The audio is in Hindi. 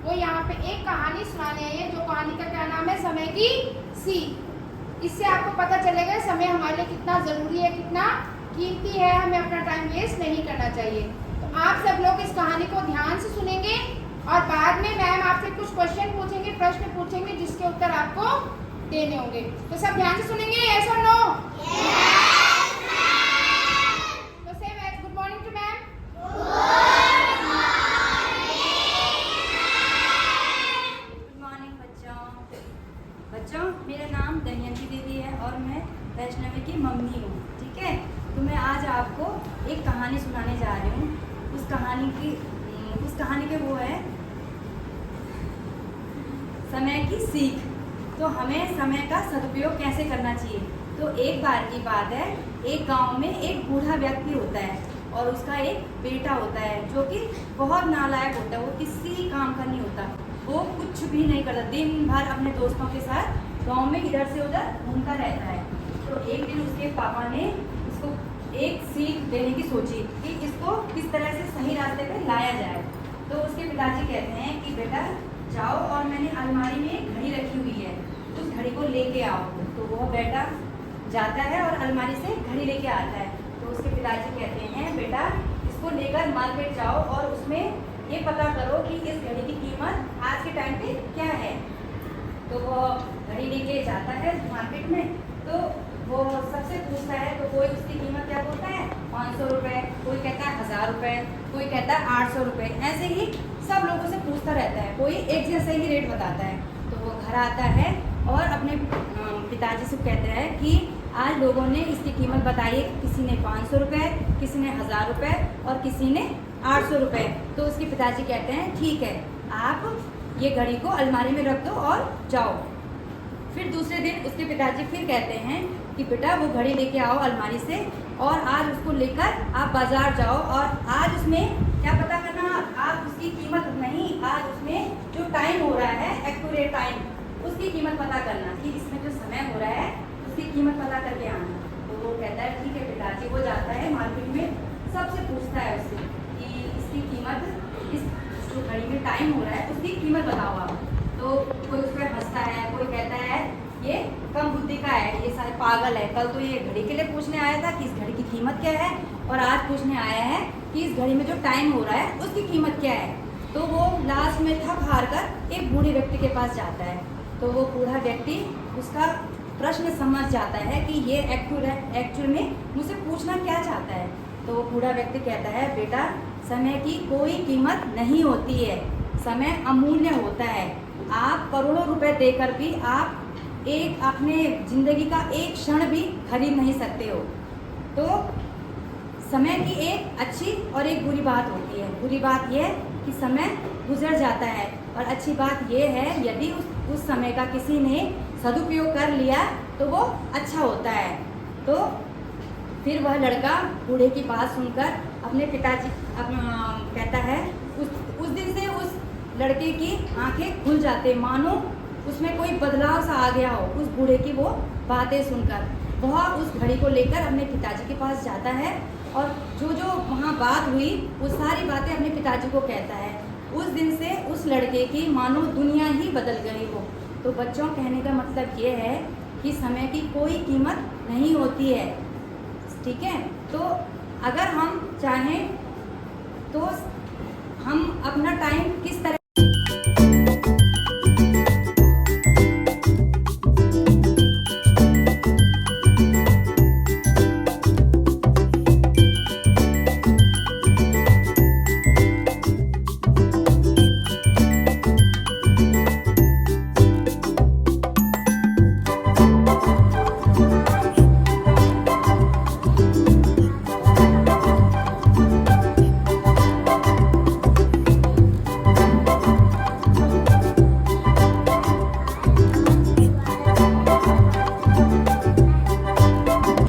वो यहाँ पे एक कहानी सुनाने आई है, जो कहानी का क्या नाम है, समय की सीख। इससे आपको पता चलेगा समय हमारे लिए कितना ज़रूरी है, कितना कीमती है, हमें अपना टाइम वेस्ट नहीं करना चाहिए। तो आप सब लोग इस कहानी को ध्यान से सुनेंगे और बाद में मैम आपसे कुछ क्वेश्चन पूछेंगे, प्रश्न पूछेंगे, जिसके उत्तर आपको देने होंगे। तो सब ध्यान से सुनेंगे, यस और नो? तो say good morning to ma'am. Good morning बच्चों, मेरा नाम दमयंती देवी है और मैं वैष्णवी की मम्मी हूँ। ठीक है, तो मैं आज आपको एक कहानी सुनाने जा रही हूँ। उस कहानी के वो है समय की सीख। तो हमें समय का सदुपयोग कैसे करना चाहिए। तो एक बार की बात है, एक गांव में एक बूढ़ा व्यक्ति होता है और उसका एक बेटा होता है जो कि बहुत नालायक होता है। वो किसी काम का नहीं होता, वो कुछ भी नहीं करता, दिन भर अपने दोस्तों के साथ गांव में इधर से उधर घूमता रहता है। तो एक दिन उसके पापा ने उसको एक सीख देने की सोची कि इसको किस तरह से सही रास्ते पे लाया जाए। तो उसके पिताजी कहते हैं कि बेटा जाओ और मैंने अलमारी में एक घड़ी रखी हुई है, उस घड़ी को लेके आओ। तो वो बेटा जाता है और अलमारी से घड़ी लेके आता है। तो उसके पिताजी कहते हैं बेटा इसको लेकर मार्केट जाओ और उसमें ये पता करो कि इस घड़ी की कीमत आज के टाइम पे क्या है। तो वो घड़ी लेके जाता है मार्केट में। तो वो सबसे पूछता है, तो कोई उसकी कीमत क्या बोलता है 500 रुपये, कोई कहता है 1000 रुपये, कोई कहता है 800 रुपये। ऐसे ही सब लोगों से पूछता रहता है, कोई एक जैसा ही रेट बताता है। तो वो घर आता है और अपने पिताजी से कहते हैं कि आज लोगों ने इसकी कीमत बताई है, किसी ने 500 रुपये, किसी ने 1000 रुपये और किसी ने 800 रुपये। तो उसके पिताजी कहते हैं ठीक है, आप ये घड़ी को अलमारी में रख दो और जाओ। फिर दूसरे दिन उसके पिताजी फिर कहते हैं कि बेटा वो घड़ी लेके आओ अलमारी से और आज उसको लेकर आप बाजार जाओ और आज उसमें क्या पता करना, आप उसकी कीमत नहीं, आज उसमें जो टाइम हो रहा है एक्यूरेट टाइम, उसकी कीमत पता करना कि इसमें जो समय हो रहा है उसकी कीमत पता करके आना। तो वो कहता है ठीक है पिताजी। वो जाता है मार्केट में, सबसे पूछता है उससे कि इसकी कीमत, इस जो घड़ी में टाइम हो रहा है उसकी कीमत बताओ आप। तो कोई उस पर हंसता है, कोई कहता है ये कम बुद्धि का है, ये सारे पागल है, कल तो ये घड़ी के लिए पूछने आया था कि इस घड़ी की कीमत क्या है और आज पूछने आया है कि इस घड़ी में जो टाइम हो रहा है उसकी कीमत क्या है। तो वो लास्ट में थक हार कर एक बूढ़े व्यक्ति के पास जाता है। तो वो बूढ़ा व्यक्ति उसका प्रश्न समझ जाता है कि ये एक्चुअल में मुझसे पूछना क्या चाहता है। तो वो बूढ़ा व्यक्ति कहता है बेटा समय की कोई कीमत नहीं होती है, समय अमूल्य होता है। आप करोड़ों रुपए देकर भी आप एक अपने जिंदगी का एक क्षण भी खरीद नहीं सकते हो। तो समय की एक अच्छी और एक बुरी बात होती है। बुरी बात यह कि समय गुजर जाता है और अच्छी बात यह है यदि उस समय का किसी ने सदुपयोग कर लिया तो वो अच्छा होता है। तो फिर वह लड़का बूढ़े की बात सुनकर अपने पिताजी कहता है, उस दिन से उस लड़के की आंखें खुल जाते, मानो उसमें कोई बदलाव सा आ गया हो उस बूढ़े की वो बातें सुनकर। वह उस घड़ी को लेकर अपने पिताजी के पास जाता है और जो जो वहाँ बात हुई वो सारी बातें अपने पिताजी को कहता है। उस दिन से उस लड़के की मानो दुनिया ही बदल गई हो। तो बच्चों, कहने का मतलब ये है कि समय की कोई कीमत नहीं होती है। ठीक है, तो अगर हम चाहें तो हम अपना टाइम किस तरह